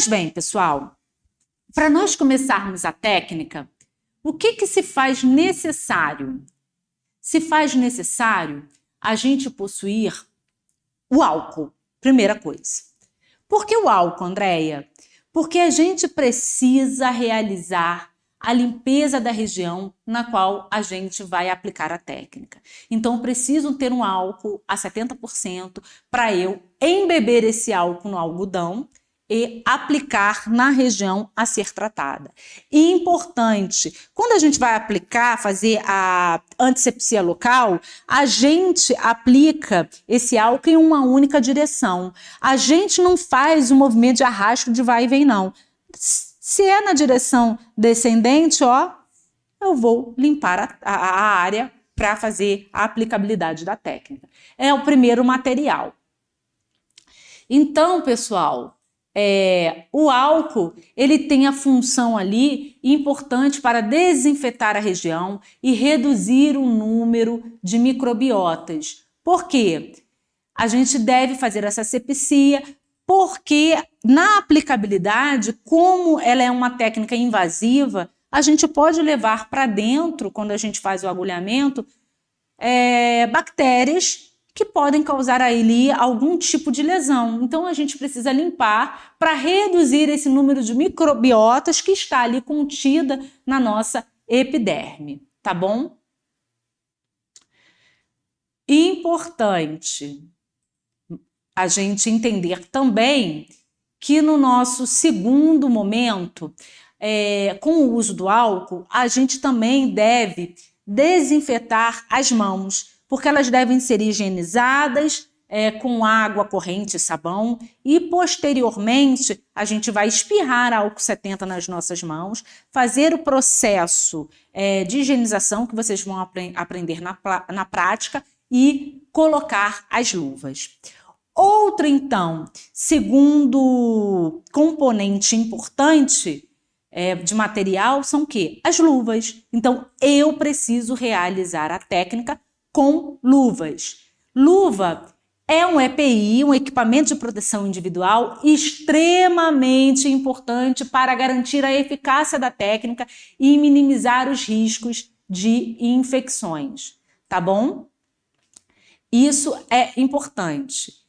bem, pessoal, para nós começarmos a técnica, o que se faz necessário? Se faz necessário a gente possuir o álcool, primeira coisa. Por que o álcool, Andréia? Porque a gente precisa realizar a limpeza da região na qual a gente vai aplicar a técnica. Então, eu preciso ter um álcool a 70% para eu embeber esse álcool no algodão e aplicar na região a ser tratada. E importante, quando a gente vai aplicar, fazer a antisepsia local, a gente aplica esse álcool em uma única direção. A gente não faz o movimento de arrasto de vai e vem, não. Se é na direção descendente, ó, eu vou limpar a área para fazer a aplicabilidade da técnica. É o primeiro material. Então, pessoal, o álcool, ele tem a função ali importante para desinfetar a região e reduzir o número de microbiotas. Por quê? A gente deve fazer essa asepsia porque na aplicabilidade, como ela é uma técnica invasiva, a gente pode levar para dentro, quando a gente faz o agulhamento, bactérias que podem causar ali algum tipo de lesão. Então, a gente precisa limpar para reduzir esse número de microbiotas que está ali contida na nossa epiderme, tá bom? Importante a gente entender também que no nosso segundo momento, com o uso do álcool, a gente também deve desinfetar as mãos, porque elas devem ser higienizadas com água corrente e sabão e, posteriormente, a gente vai espirrar álcool 70 nas nossas mãos, fazer o processo de higienização que vocês vão aprender na prática e colocar as luvas. Outro, então, segundo componente importante de material são o quê? As luvas. Então, eu preciso realizar a técnica com luvas. Luva é um EPI, um equipamento de proteção individual, extremamente importante para garantir a eficácia da técnica e minimizar os riscos de infecções, tá bom? Isso é importante.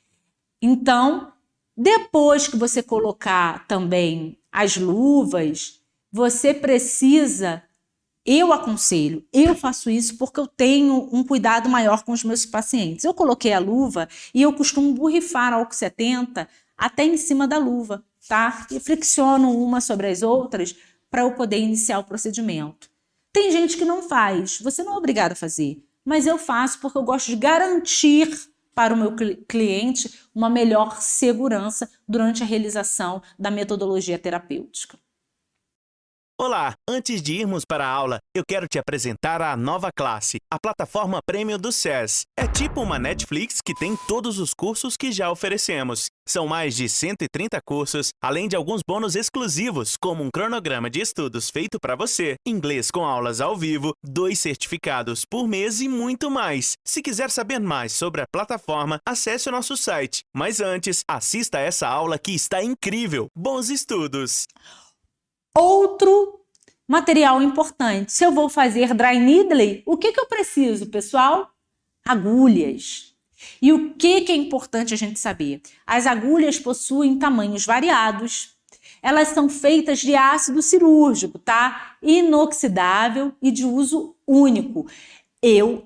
Então, depois que você colocar também as luvas, você precisa... Eu aconselho, eu faço isso porque eu tenho um cuidado maior com os meus pacientes. Eu coloquei a luva e eu costumo borrifar álcool 70 até em cima da luva, tá? E fricciono uma sobre as outras para eu poder iniciar o procedimento. Tem gente que não faz, você não é obrigado a fazer, mas eu faço porque eu gosto de garantir para o meu cliente uma melhor segurança durante a realização da metodologia terapêutica. Olá! Antes de irmos para a aula, eu quero te apresentar a nova classe, a plataforma Premium do SES. É tipo uma Netflix que tem todos os cursos que já oferecemos. São mais de 130 cursos, além de alguns bônus exclusivos, como um cronograma de estudos feito para você, inglês com aulas ao vivo, 2 certificados por mês e muito mais. Se quiser saber mais sobre a plataforma, acesse o nosso site. Mas antes, assista a essa aula que está incrível. Bons estudos! Outro material importante, se eu vou fazer dry needling, o que eu preciso, pessoal? Agulhas. E o que é importante a gente saber? As agulhas possuem tamanhos variados. Elas são feitas de ácido cirúrgico, tá? Inoxidável e de uso único.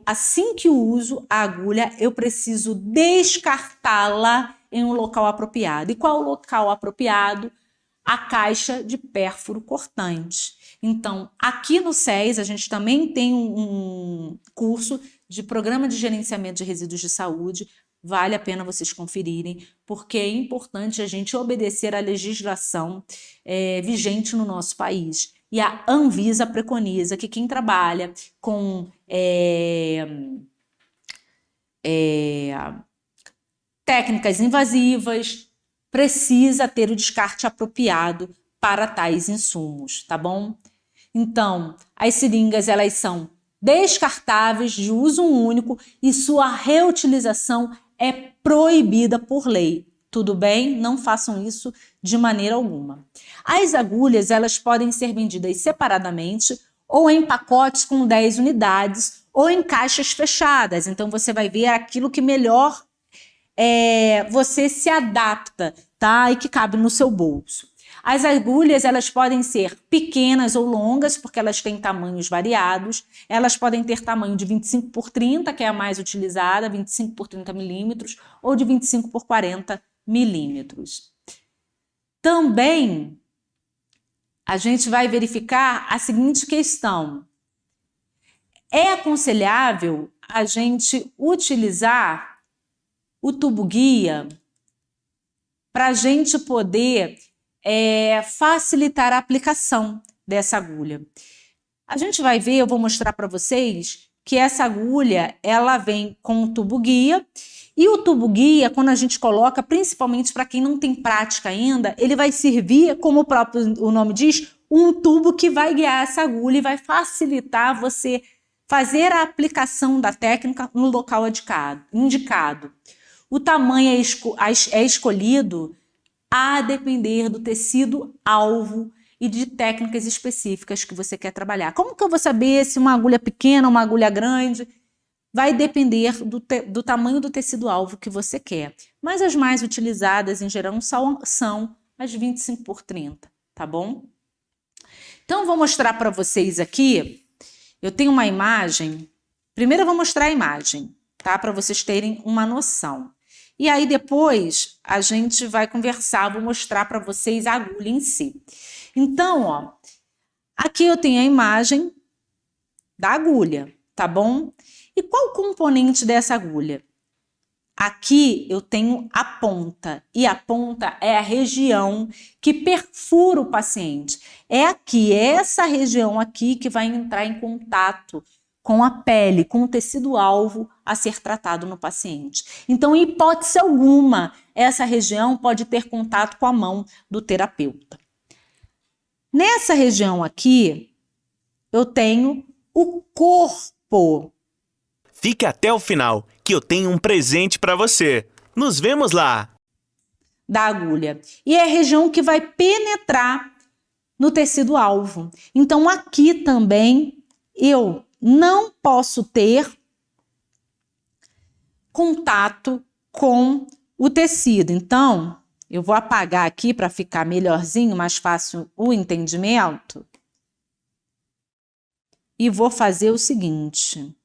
Assim que uso a agulha, eu preciso descartá-la em um local apropriado. E qual o local apropriado? A caixa de pérfuro cortante. Então, aqui no SES, a gente também tem um curso de Programa de Gerenciamento de Resíduos de Saúde. Vale a pena vocês conferirem, porque é importante a gente obedecer à legislação vigente no nosso país. E a Anvisa preconiza que quem trabalha com técnicas invasivas precisa ter o descarte apropriado para tais insumos, tá bom? Então, as seringas, elas são descartáveis, de uso único, e sua reutilização é proibida por lei. tudo bem? Não façam isso de maneira alguma. As agulhas, elas podem ser vendidas separadamente ou em pacotes com 10 unidades ou em caixas fechadas. Então, você vai ver aquilo que melhor você se adapta, tá? E que cabe no seu bolso. As agulhas, elas podem ser pequenas ou longas, porque elas têm tamanhos variados. Elas podem ter tamanho de 25 por 30, que é a mais utilizada, 25 por 30 milímetros, ou de 25 por 40 milímetros. Também, a gente vai verificar a seguinte questão. É aconselhável a gente utilizar o tubo-guia para a gente poder facilitar a aplicação dessa agulha. A gente vai ver, eu vou mostrar para vocês que essa agulha, ela vem com o tubo-guia, e o tubo-guia, quando a gente coloca, principalmente para quem não tem prática ainda, ele vai servir, como o nome diz, um tubo que vai guiar essa agulha e vai facilitar você fazer a aplicação da técnica no local indicado. O tamanho é escolhido a depender do tecido-alvo e de técnicas específicas que você quer trabalhar. Como que eu vou saber se uma agulha pequena ou uma agulha grande? Vai depender do tamanho do tecido-alvo que você quer. Mas as mais utilizadas, em geral, são as 25 por 30, tá bom? Então, eu vou mostrar para vocês aqui. Eu tenho uma imagem. Primeiro eu vou mostrar a imagem, tá? Para vocês terem uma noção. E aí depois a gente vai conversar, vou mostrar para vocês a agulha em si. Então, ó, aqui eu tenho a imagem da agulha, tá bom? E qual o componente dessa agulha? Aqui eu tenho a ponta, e a ponta é a região que perfura o paciente. É aqui, é essa região aqui que vai entrar em contato com a pele, com o tecido-alvo a ser tratado no paciente. Então, em hipótese alguma, essa região pode ter contato com a mão do terapeuta. Nessa região aqui, eu tenho o corpo. Fique até o final, que eu tenho um presente para você. Nos vemos lá! Da agulha. E é a região que vai penetrar no tecido-alvo. Então, aqui também, eu não posso ter contato com o tecido. Então, eu vou apagar aqui para ficar melhorzinho, mais fácil o entendimento. E vou fazer o seguinte.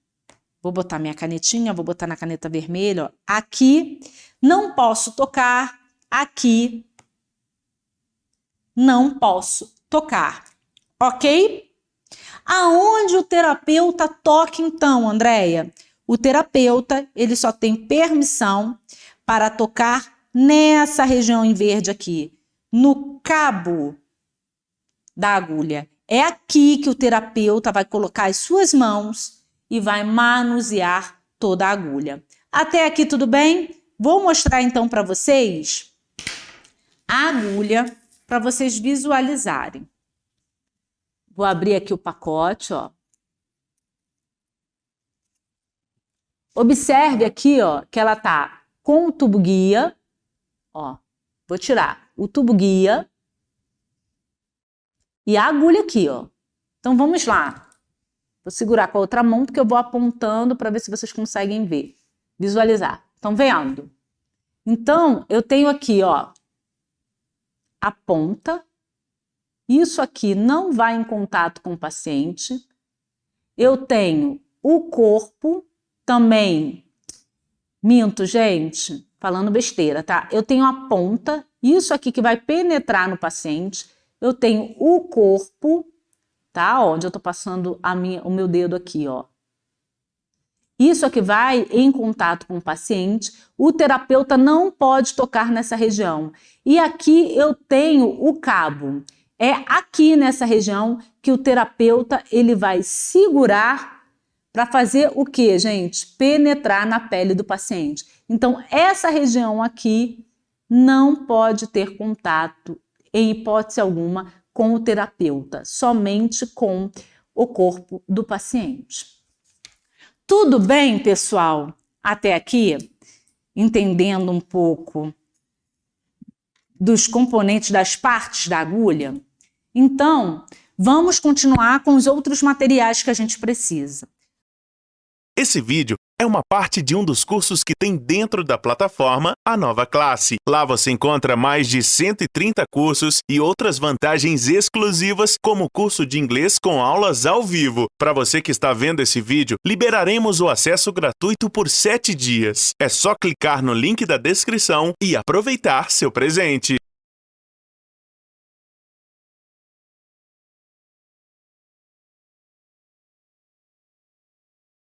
Vou botar minha canetinha, vou botar na caneta vermelha. Ó. Aqui, não posso tocar. Aqui, não posso tocar. Ok? Aonde o terapeuta toca então, Andréia? O terapeuta, ele só tem permissão para tocar nessa região em verde aqui, no cabo da agulha. É aqui que o terapeuta vai colocar as suas mãos e vai manusear toda a agulha. Até aqui tudo bem? Vou mostrar então para vocês a agulha para vocês visualizarem. Vou abrir aqui o pacote, ó. Observe aqui, ó, que ela tá com o tubo guia, ó. Vou tirar o tubo guia e a agulha aqui, ó. Então vamos lá. Vou segurar com a outra mão porque eu vou apontando para ver se vocês conseguem ver, visualizar. Estão vendo? Então eu tenho aqui, ó, a ponta. Isso aqui não vai em contato com o paciente. Eu tenho o corpo também. Minto, gente, falando besteira, tá? Eu tenho a ponta, isso aqui que vai penetrar no paciente. Eu tenho o corpo, tá? Onde eu tô passando o meu dedo aqui, ó. Isso aqui vai em contato com o paciente. O terapeuta não pode tocar nessa região. E aqui eu tenho o cabo. É aqui nessa região que o terapeuta ele vai segurar para fazer o quê, gente? Penetrar na pele do paciente. Então, essa região aqui não pode ter contato, em hipótese alguma, com o terapeuta, somente com o corpo do paciente. Tudo bem, pessoal? Até aqui? Entendendo um pouco dos componentes das partes da agulha? Então, vamos continuar com os outros materiais que a gente precisa. Esse vídeo é uma parte de um dos cursos que tem dentro da plataforma A Nova Classe. Lá você encontra mais de 130 cursos e outras vantagens exclusivas, como o curso de inglês com aulas ao vivo. Para você que está vendo esse vídeo, liberaremos o acesso gratuito por 7 dias. É só clicar no link da descrição e aproveitar seu presente.